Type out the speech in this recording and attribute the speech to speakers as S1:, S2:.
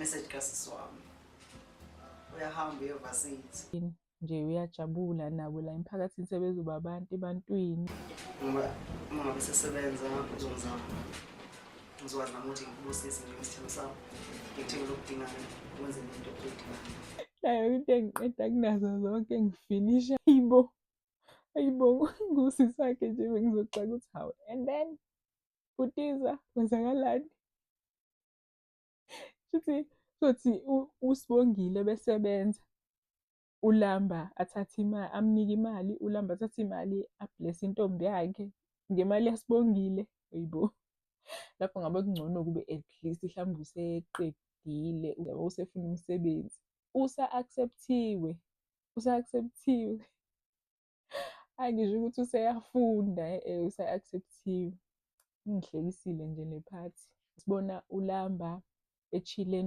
S1: message kasisi wami uyahamba uyevasithi
S2: nje uyajabula nabo la emphakathini sebezoba abantu ebantwini.
S1: ngoba uma ngabe sesebenza ngizokwazi nami ukuthi ngikubusise njengesithelo sakho ngikuthengele okudingayo wenze into oyidingayo.
S2: Nayo into engiqeda kunazo zonke ngifinisha ayibo ngusisakhe nje bengizoxaka ukuthi hawu and then Butiza kwenzakalani? Sothi uSibongile besebenza uLamba athathe imali amnike imali, uLamba athathe imali abless intombi yakhe ngemali yaSibongile. Hayibo, lapho ngabe kungcono kube at least mhlawumbe useqedile usefuna umsebenzi usa-accept-iwe. Hhayi ngisho ukuthi useyafunda usa-accept-iwe. Ingihlekisile nje le phathi sibona uLamba echile